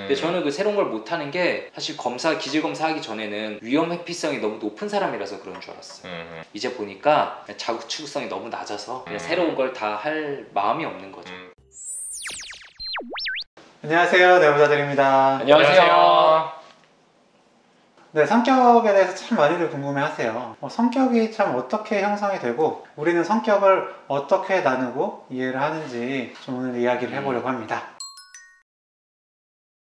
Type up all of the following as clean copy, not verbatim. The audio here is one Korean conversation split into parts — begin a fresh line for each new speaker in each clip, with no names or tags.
근데 저는 그 새로운 걸 못하는 게 사실 기질 검사하기 전에는 위험 회피성이 너무 높은 사람이라서 그런 줄 알았어요. 이제 보니까 자국 추구성이 너무 낮아서 그냥 새로운 걸 다 할 마음이 없는 거죠.
안녕하세요, 내부자들입니다.
안녕하세요.
네, 성격에 대해서 참 많이들 궁금해하세요. 성격이 참 어떻게 형성이 되고 우리는 성격을 어떻게 나누고 이해를 하는지 좀 오늘 이야기를 해보려고 합니다.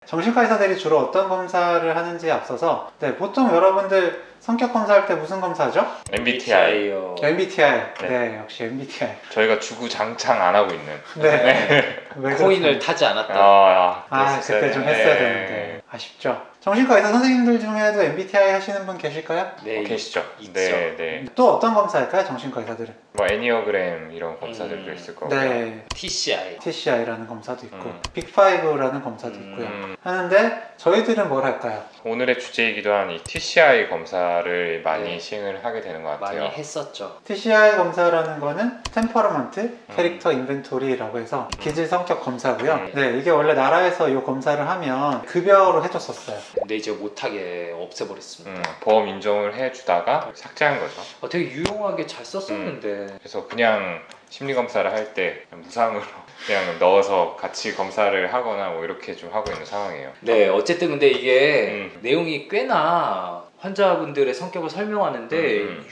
정신과 의사들이 주로 어떤 검사를 하는지에 앞서서 보통 여러분들 성격 검사할 때 무슨 검사죠?
MBTI요.
MBTI. 네, 역시 MBTI.
저희가 주구장창 안 하고 있는.
네.
코인을 타지 않았다.
그때 좀 했어야 되는데 아쉽죠. 정신과 의사 선생님들 중에도 MBTI 하시는 분 계실까요?
네, 계시죠.
있죠.
네.
또 어떤 검사일까요, 정신과 의사들은?
뭐 애니어그램 이런 검사들도 있을 거고요.
네.
TCI라는
검사도 있고 빅5라는 검사도 있고요. 하는데 저희들은 뭘 할까요?
오늘의 주제이기도 한 이 TCI 검사를 많이 시행을 하게 되는 것 같아요.
많이 했었죠.
TCI 검사라는 거는 템퍼러먼트 캐릭터 인벤토리라고 해서 기질 성격 검사고요. 네, 이게 원래 나라에서 이 검사를 하면 급여로 해줬었어요.
근데 이제 못하게 없애버렸습니다.
보험 인정을 해주다가 삭제한 거죠.
되게 유용하게 잘 썼었는데
그래서 그냥 심리검사를 할 때 무상으로 그냥 넣어서 같이 검사를 하거나 뭐 이렇게 좀 하고 있는 상황이에요.
네, 어쨌든 근데 이게 내용이 꽤나 환자분들의 성격을 설명하는데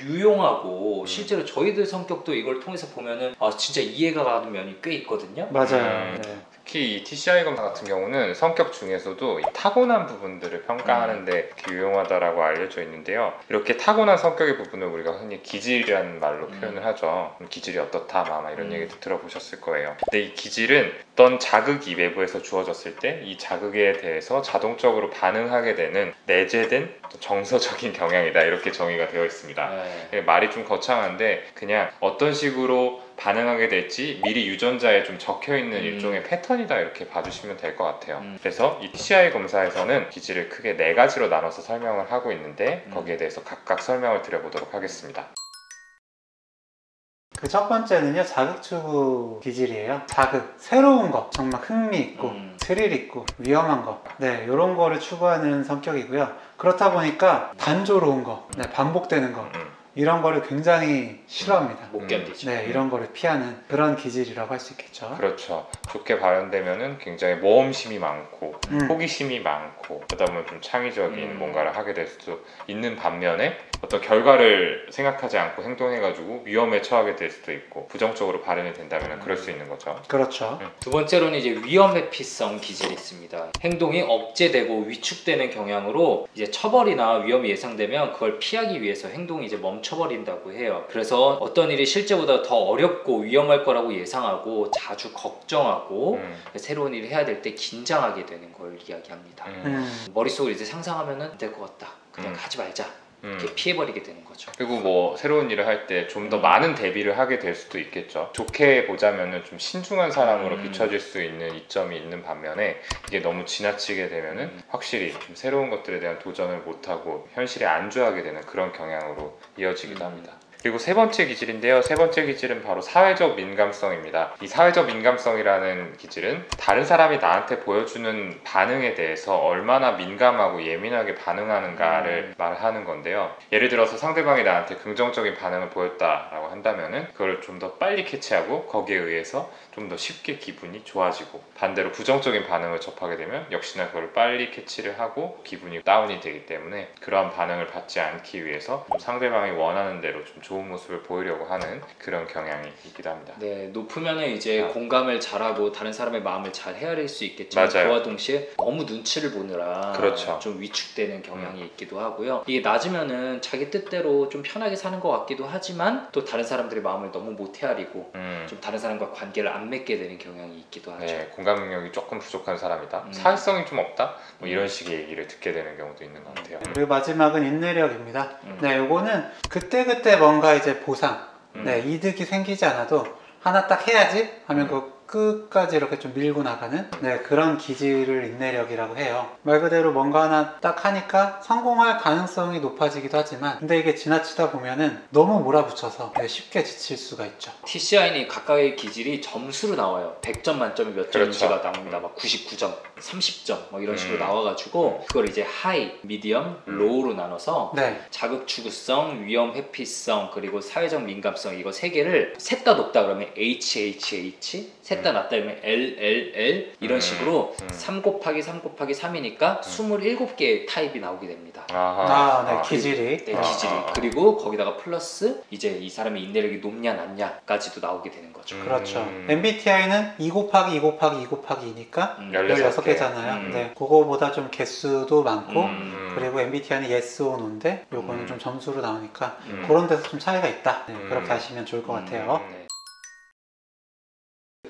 유용하고 실제로 저희들 성격도 이걸 통해서 보면은 진짜 이해가 가는 면이 꽤 있거든요.
맞아요. 네.
특히 이 TCI 검사 같은 경우는 성격 중에서도 이 타고난 부분들을 평가하는데 유용하다라고 알려져 있는데요. 이렇게 타고난 성격의 부분을 우리가 흔히 기질이라는 말로 표현을 하죠. 기질이 어떻다 아마 이런 얘기도 들어보셨을 거예요. 근데 이 기질은 어떤 자극이 외부에서 주어졌을 때 이 자극에 대해서 자동적으로 반응하게 되는 내재된 정서적인 경향이다, 이렇게 정의가 되어 있습니다. 말이 좀 거창한데 그냥 어떤 식으로 반응하게 될지 미리 유전자에 좀 적혀있는 일종의 패턴이다, 이렇게 봐주시면 될 것 같아요. 그래서 이 TCI 검사에서는 기질을 크게 4가지로 나눠서 설명을 하고 있는데 거기에 대해서 각각 설명을 드려보도록 하겠습니다.
그 첫 번째는요, 자극 추구 기질이에요. 자극, 새로운 거, 정말 흥미있고 스릴 있고 위험한 거, 이런 거를 추구하는 성격이고요. 그렇다 보니까 단조로운 거, 반복되는 거, 이런 거를 굉장히 싫어합니다.
못 견디죠.
이런 거를 피하는 그런 기질이라고 할 수 있겠죠.
그렇죠. 좋게 발현되면은 굉장히 모험심이 많고 호기심이 많고 그러다 보면 좀 창의적인 뭔가를 하게 될 수도 있는 반면에 어떤 결과를 생각하지 않고 행동해가지고 위험에 처하게 될 수도 있고 부정적으로 발현이 된다면 그럴 수 있는 거죠.
그렇죠.
두 번째로는 이제 위험 회피성 기질이 있습니다. 행동이 억제되고 위축되는 경향으로 이제 처벌이나 위험이 예상되면 그걸 피하기 위해서 행동이 이제 멈춰버린다고 해요. 그래서 어떤 일이 실제보다 더 어렵고 위험할 거라고 예상하고 자주 걱정하고 새로운 일을 해야 될 때 긴장하게 되는 걸 이야기합니다. 머릿속으로 이제 상상하면은 안 될 것 같다, 그냥 하지 말자, 이렇게 피해버리게 되는 거죠.
그리고 뭐 새로운 일을 할 때 좀 더 많은 대비를 하게 될 수도 있겠죠. 좋게 보자면은 좀 신중한 사람으로 비춰질 수 있는 이점이 있는 반면에 이게 너무 지나치게 되면은 확실히 좀 새로운 것들에 대한 도전을 못하고 현실에 안주하게 되는 그런 경향으로 이어지기도 합니다. 그리고 세 번째 기질인데요. 세 번째 기질은 바로 사회적 민감성입니다. 이 사회적 민감성이라는 기질은 다른 사람이 나한테 보여주는 반응에 대해서 얼마나 민감하고 예민하게 반응하는가를 말하는 건데요. 예를 들어서 상대방이 나한테 긍정적인 반응을 보였다라고 한다면은 그걸 좀 더 빨리 캐치하고 거기에 의해서 좀 더 쉽게 기분이 좋아지고, 반대로 부정적인 반응을 접하게 되면 역시나 그걸 빨리 캐치를 하고 기분이 다운이 되기 때문에 그러한 반응을 받지 않기 위해서 상대방이 원하는 대로 좀 좋은 모습을 보이려고 하는 그런 경향이 있기도 합니다.
네, 높으면은 이제 공감을 잘하고 다른 사람의 마음을 잘 헤아릴 수 있겠지만 그와 동시에 너무 눈치를 보느라 좀 위축되는 경향이 있기도 하고요. 이게 낮으면은 자기 뜻대로 좀 편하게 사는 것 같기도 하지만 또 다른 사람들의 마음을 너무 못 헤아리고 좀 다른 사람과 관계를 안 맺게 되는 경향이 있기도 하죠.
공감 능력이 조금 부족한 사람이다, 사회성이 좀 없다, 뭐 이런 식의 얘기를 듣게 되는 경우도 있는 것 같아요.
그리고 마지막은 인내력입니다. 요거는 그때그때 뭔가 이제 보상, 이득이 생기지 않아도 하나 딱 해야지 하면 그 끝까지 이렇게 좀 밀고 나가는 네, 그런 기질을 인내력이라고 해요. 말 그대로 뭔가 하나 딱 하니까 성공할 가능성이 높아지기도 하지만 근데 이게 지나치다 보면은 너무 몰아붙여서 네, 쉽게 지칠 수가 있죠.
TCI는 각각의 기질이 점수로 나와요. 100점 만점이 몇 점인지가 나옵니다. 막 99점, 30점 막 이런 식으로 나와가지고 그걸 이제 하이, 미디엄, 로우로 나눠서
네.
자극 추구성, 위험 회피성, 그리고 사회적 민감성 이거 세 개를 셋 다 높다 그러면 HHH, 셋 다 낮다 그러면 LLL 이런 식으로 3 곱하기 3 곱하기 3이니까 27개의 타입이 나오게 됩니다.
네, 기질이.
네, 기질이. 그리고 거기다가 플러스 이제 이 사람의 인내력이 높냐 낮냐까지도 나오게 되는 거죠.
그렇죠. MBTI는 2 곱하기 2 곱하기 2 곱하기 2니까 16개잖아요. 네, 그거보다 좀 개수도 많고 그리고 MBTI는 yes or no인데 요거는 좀 점수로 나오니까 그런 데서 좀 차이가 있다. 네, 그렇게 하시면 좋을 것 같아요.
네.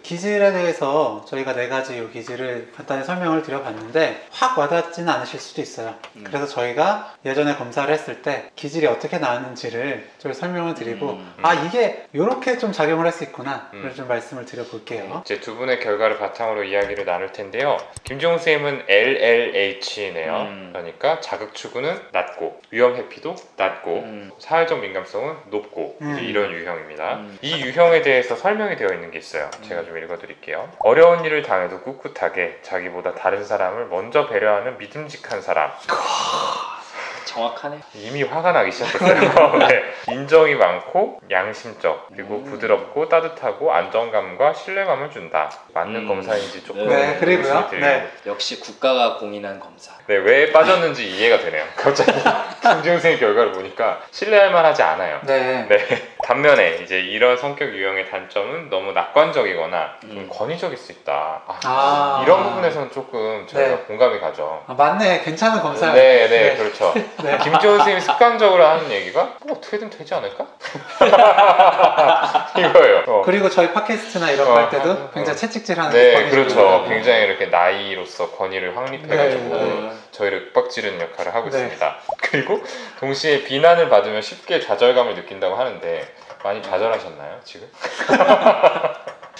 기질에 대해서 저희가 4가지 요 기질을 간단히 설명을 드려봤는데 확 와닿지는 않으실 수도 있어요. 그래서 저희가 예전에 검사를 했을 때 기질이 어떻게 나왔는지를 좀 설명을 드리고 아 이게 이렇게 좀 작용을 할 수 있구나 를 좀 말씀을 드려볼게요.
이제 두 분의 결과를 바탕으로 이야기를 나눌 텐데요. 김종우 쌤은 LLH네요. 그러니까 자극 추구는 낮고 위험 회피도 낮고 사회적 민감성은 높고 이제 이런 유형입니다. 이 유형에 대해서 설명이 되어 있는 게 있어요. 제가 좀 읽어드릴게요. 어려운 일을 당해도 꿋꿋하게 자기보다 다른 사람을 먼저 배려하는 믿음직한 사람.
정확하네.
이미 화가 나기 시작했어요. 네. 인정이 많고 양심적 그리고 부드럽고 따뜻하고 안정감과 신뢰감을 준다. 맞는 검사인지 조금
네, 그리고요. 네.
역시 국가가 공인한 검사.
네, 왜 빠졌는지 이해가 되네요. 갑자기 김종생의 결과를 보니까 신뢰할 만하지 않아요.
네.
네. 반면에 이제 이런 성격 유형의 단점은 너무 낙관적이거나 좀 권위적일 수 있다. 이런 부분에서는 조금 저희가
네.
공감이 가죠.
맞네. 괜찮은 검사예요.
네, 그렇죠.
네.
김종훈 선생님이 습관적으로 하는 얘기가 뭐 어떻게든 되지 않을까? 이거예요.
그리고 저희 팟캐스트나 이런 거 할 때도 굉장히 채찍질하는
네, 그렇죠. 굉장히 이렇게 나이로서 권위를 확립해가지고
네.
저희를 윽박지르는 역할을 하고 있습니다. 그리고 동시에 비난을 받으면 쉽게 좌절감을 느낀다고 하는데 많이 좌절하셨나요, 지금?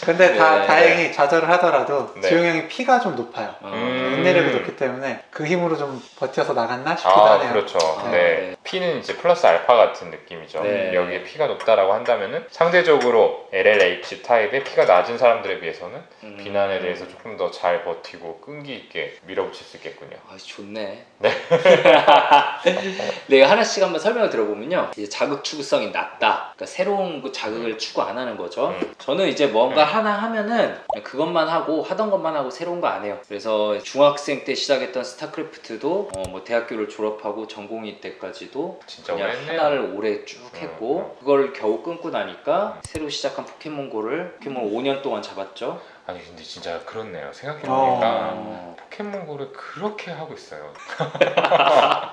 근데 다행히 좌절을 하더라도
네.
지용 형이 피가 좀 높아요. 인내력이 높기 때문에 그 힘으로 좀 버텨서 나갔나 싶기도 하네요.
그렇죠.
네.
네. P는 이제 플러스 알파 같은 느낌이죠.
네.
여기에 P가 높다라고 한다면은 상대적으로 LLH 타입의 P가 낮은 사람들에 비해서는 비난에 대해서 조금 더 잘 버티고 끈기 있게 밀어붙일 수 있겠군요.
좋네.
네.
내가 하나씩 한번 설명을 들어보면요. 이제 자극 추구성이 낮다. 그러니까 새로운 그 자극을 추구 안 하는 거죠. 저는 이제 뭔가 하나 하면은 그냥 그것만 하고 하던 것만 하고 새로운 거 안 해요. 그래서 중학생 때 시작했던 스타크래프트도 뭐 대학교를 졸업하고 전공의 때까지도
진짜
그냥
오래 했네요.
하나를 오래 쭉 했고 그걸 겨우 끊고 나니까 새로 시작한 포켓몬고를 포켓몬 5년 동안 잡았죠.
아니 근데 진짜 그렇네요. 생각해보니까
어.
포켓몬고를 그렇게 하고 있어요.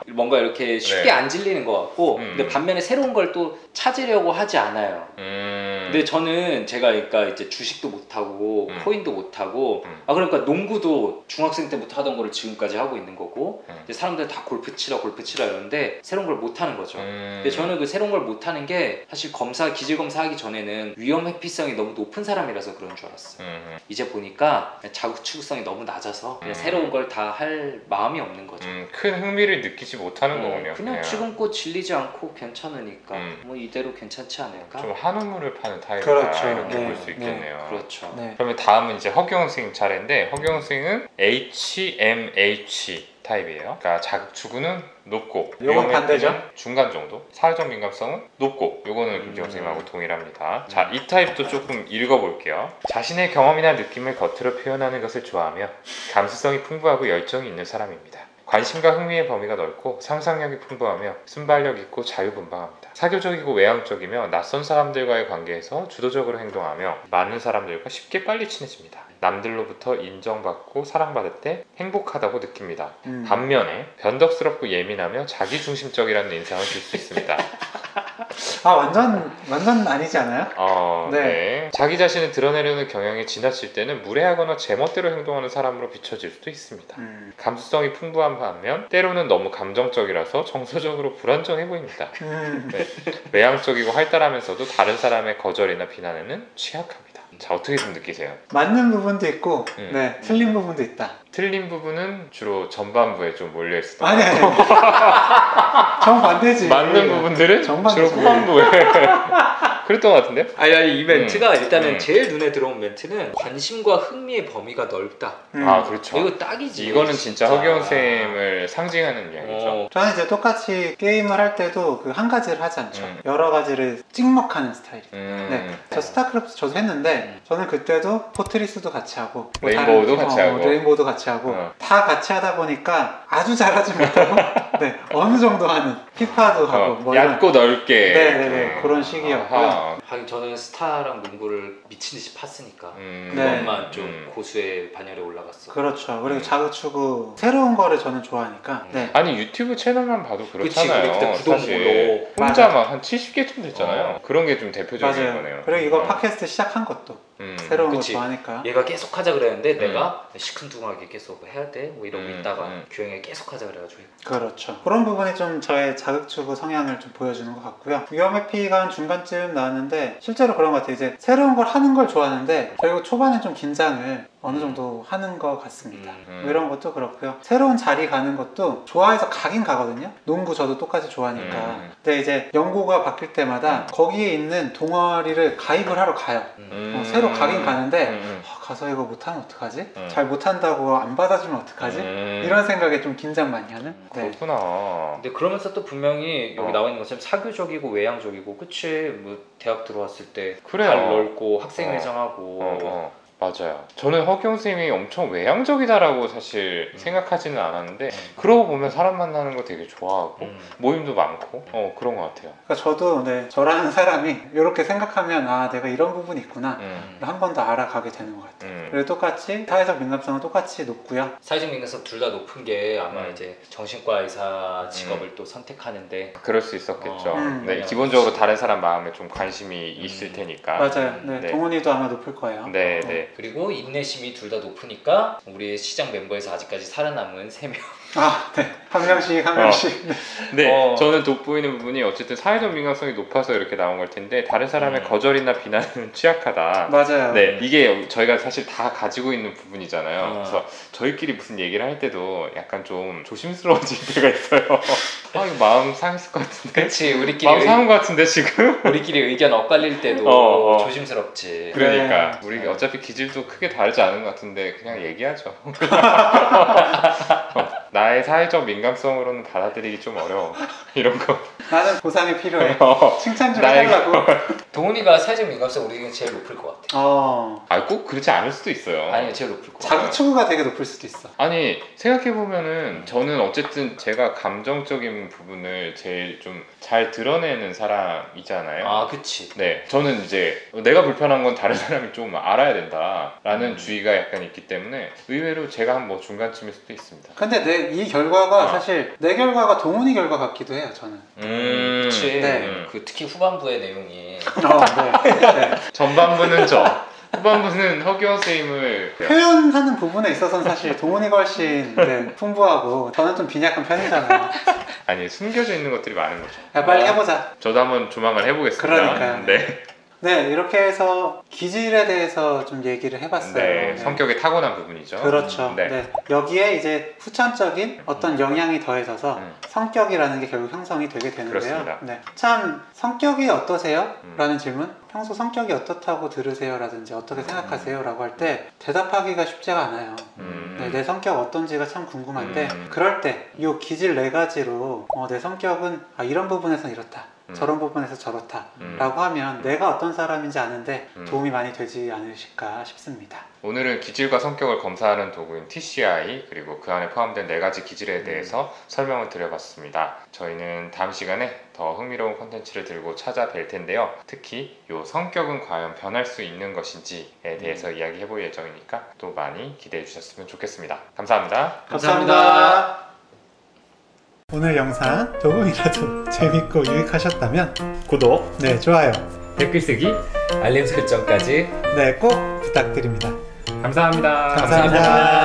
뭔가 이렇게 쉽게
네.
안 질리는 것 같고 근데 반면에 새로운 걸 또 찾으려고 하지 않아요. 근데 저는 제가 그러니까 이제 주식도 못하고 코인도 못하고 그러니까 농구도 중학생 때부터 하던 거를 지금까지 하고 있는 거고 이제 사람들 다 골프 치라 이러는데 새로운 걸 못하는 거죠. 근데 저는 그 새로운 걸 못하는 게 사실 기질 검사하기 전에는 위험 회피성이 너무 높은 사람이라서 그런 줄 알았어요. 이제 보니까 자극 추구성이 너무 낮아서 그냥 새로운 걸 다 할 마음이 없는 거죠.
큰 흥미를 느끼지 못하는 거군요.
그냥 지금껏 질리지 않고 괜찮으니까 뭐 이대로 괜찮지 않을까?
좀 한우물을 파는 타입이다
그렇죠.
이렇게
네.
볼 수 있겠네요.
그렇죠.
네.
그러면 다음은 이제 허경 선생님 차례인데 허경 선생님은 HMH 타입이에요. 그러니까 자극 추구는 높고
요건 반대죠?
중간 정도. 사회적 민감성은 높고 요거는 김지영 선생님하고 동일합니다. 자, 이 타입도 조금 읽어볼게요. 자신의 경험이나 느낌을 겉으로 표현하는 것을 좋아하며 감수성이 풍부하고 열정이 있는 사람입니다. 관심과 흥미의 범위가 넓고 상상력이 풍부하며 순발력 있고 자유분방합니다. 사교적이고 외향적이며 낯선 사람들과의 관계에서 주도적으로 행동하며 많은 사람들과 쉽게 빨리 친해집니다. 남들로부터 인정받고 사랑받을 때 행복하다고 느낍니다. 반면에 변덕스럽고 예민하며 자기중심적이라는 인상을 줄 수 있습니다.
완전 아니지 않아요?
네. 자기 자신을 드러내려는 경향이 지나칠 때는 무례하거나 제멋대로 행동하는 사람으로 비춰질 수도 있습니다. 감수성이 풍부한 반면 때로는 너무 감정적이라서 정서적으로 불안정해 보입니다. 네. 외향적이고 활달하면서도 다른 사람의 거절이나 비난에는 취약합니다. 자, 어떻게 좀 느끼세요?
맞는 부분도 있고 네, 틀린 부분도 있다.
틀린 부분은 주로 전반부에 좀 몰려있어.
아니 정반대지.
맞는 부분들은
정반대지.
주로 후반부에 그랬던 것 같은데요?
아니 이 멘트가 일단은 제일 눈에 들어온 멘트는 관심과 흥미의 범위가 넓다.
아 그렇죠.
이거 딱이지.
이거는 진짜 허기영 쌤을 상징하는 이야기죠.
저는 이제 똑같이 게임을 할 때도 그 한 가지를 하지 않죠. 여러 가지를 찍먹하는 스타일이에요. 네, 저 스타크래프트 저도 했는데 저는 그때도 포트리스도 같이 하고 뭐
레인보우도 같이 하고
레인보우도 같이 하고 다 같이 하다 보니까 아주 잘하지 못하고 네, 어느 정도 하는 피파도 하고 뭐
얇고 넓게
네네네 그런 식이었고요.
하긴 저는 스타랑 농구를 미친 듯이 팠으니까
네.
그것만 좀 고수의 반열에 올라갔어.
그렇죠. 그리고 자극추구 새로운 거를 저는 좋아하니까. 네.
아니 유튜브 채널만 봐도 그렇잖아요.
그치, 우리 그때 구독
사실 혼자 막 한 70개쯤 됐잖아요. 그런 게 좀 대표적인
맞아요.
거네요.
그리고 이거 팟캐스트 시작한 것도 새로운 거 좋아하니까.
얘가 계속 하자 그랬는데 내가 시큰둥하게 계속 해야 돼? 뭐 이러고 있다가 규영이가 계속 하자 그래가지고
그렇죠. 그런 부분이 좀 저의 자극추구 성향을 좀 보여주는 것 같고요. 위험 회피가 한 중간쯤 나왔는데 실제로 그런 것 같아요. 이제 새로운 걸 하는 걸 좋아하는데 결국 초반에 좀 긴장을 어느 정도 하는 것 같습니다. 뭐 이런 것도 그렇고요. 새로운 자리 가는 것도 좋아해서 가긴 가거든요. 농구 저도 똑같이 좋아하니까. 근데 이제 연고가 바뀔 때마다 거기에 있는 동아리를 가입을 하러 가요. 새로 가긴 가는데 가서 이거 못하면 어떡하지? 잘 못한다고 안 받아주면 어떡하지? 이런 생각에 좀 긴장 많이 하는? 네.
그렇구나.
근데 그러면서 또 분명히 여기 나와 있는 것처럼 사교적이고 외향적이고 그치? 뭐 대학 들어왔을 때
그래요.
발 넓고 학생회장하고
맞아요. 저는 허경 쌤이 엄청 외향적이다라고 사실 생각하지는 않았는데 그러고 보면 사람 만나는 거 되게 좋아하고 모임도 많고 그런 것 같아요.
그러니까 저도 네, 저라는 사람이 이렇게 생각하면 아 내가 이런 부분이 있구나 한 번 더 알아가게 되는 것 같아요. 그리고 똑같이 사회적 민감성은 똑같이 높고요.
사회적 민감성 둘 다 높은 게 아마 이제 정신과 의사 직업을 또 선택하는데
그럴 수 있었겠죠. 네, 기본적으로 다른 사람 마음에 좀 관심이 있을 테니까.
맞아요. 네, 동훈이도 아마 높을 거예요.
네, 네.
그리고 인내심이 둘 다 높으니까 우리 시장 멤버에서 아직까지 살아남은 3명.
아, 네. 한 명씩 한 명씩.
네, 저는 돋보이는 부분이 어쨌든 사회적 민감성이 높아서 이렇게 나온 걸 텐데 다른 사람의 거절이나 비난은 취약하다.
맞아요.
네, 이게 저희가 사실 다 가지고 있는 부분이잖아요. 그래서 저희끼리 무슨 얘기를 할 때도 약간 좀 조심스러워질 때가 있어요. 아, 이거 마음 상했을 것 같은데.
그치, 우리끼리
마음 상한 것 같은데 지금.
우리끼리 의견 엇갈릴 때도 조심스럽지.
그러니까 우리 어차피 기질도 크게 다르지 않은 것 같은데 그냥 얘기하죠. 나의 사회적 민감성으로는 받아들이기 좀 어려워. 이런 거.
나는 보상이 필요해. 칭찬 좀 해달라고.
동훈이가 사회적 민감성 우리 제일 높을 것 같아.
아, 꼭 그렇지 않을 수도 있어요.
아니, 제일 높을 것 같아.
자극추구가 되게 높을 수도 있어.
아니, 생각해보면은 저는 어쨌든 제가 감정적인 부분을 제일 좀 잘 드러내는 사람이잖아요.
아, 그치.
네, 저는 이제 내가 불편한 건 다른 사람이 좀 알아야 된다라는 주의가 약간 있기 때문에 의외로 제가 한 뭐 중간쯤일 수도 있습니다.
근데 이 결과가 사실 내 결과가 동훈이 결과 같기도 해요, 저는.
그치.
네.
그 특히 후반부의 내용이.
네.
전반부는 저. 후반부는 허기원 쌤을
표현하는 부분에 있어서는 사실 동훈이가 훨씬 풍부하고 저는 좀 빈약한 편이잖아요.
아니, 숨겨져 있는 것들이 많은 거죠.
야, 빨리 해보자.
저도 한번 조만간 해보겠습니다.
그러니까요.
네.
네, 이렇게 해서 기질에 대해서 좀 얘기를 해봤어요.
네, 성격에 타고난 부분이죠.
그렇죠.
네.
네. 여기에 이제 후천적인 어떤 영향이 더해져서 성격이라는 게 결국 형성이 되게 되는데요.
그렇습니다.
네. 참 성격이 어떠세요? 라는 질문. 평소 성격이 어떻다고 들으세요? 라든지 어떻게 생각하세요? 라고 할 때 대답하기가 쉽지가 않아요. 네, 내 성격 어떤지가 참 궁금한데 그럴 때 이 기질 4가지로 내 성격은 이런 부분에서 이렇다. 저런 부분에서 저렇다 라고 하면 내가 어떤 사람인지 아는데 도움이 많이 되지 않으실까 싶습니다.
오늘은 기질과 성격을 검사하는 도구인 TCI 그리고 그 안에 포함된 4가지 기질에 대해서 설명을 드려봤습니다. 저희는 다음 시간에 더 흥미로운 콘텐츠를 들고 찾아뵐 텐데요. 특히 이 성격은 과연 변할 수 있는 것인지에 대해서 이야기해 볼 예정이니까 또 많이 기대해 주셨으면 좋겠습니다. 감사합니다.
감사합니다. 오늘 영상 조금이라도 재밌고 유익하셨다면
구독,
좋아요,
댓글 쓰기,
알림 설정까지
꼭 부탁드립니다.
감사합니다.
감사합니다.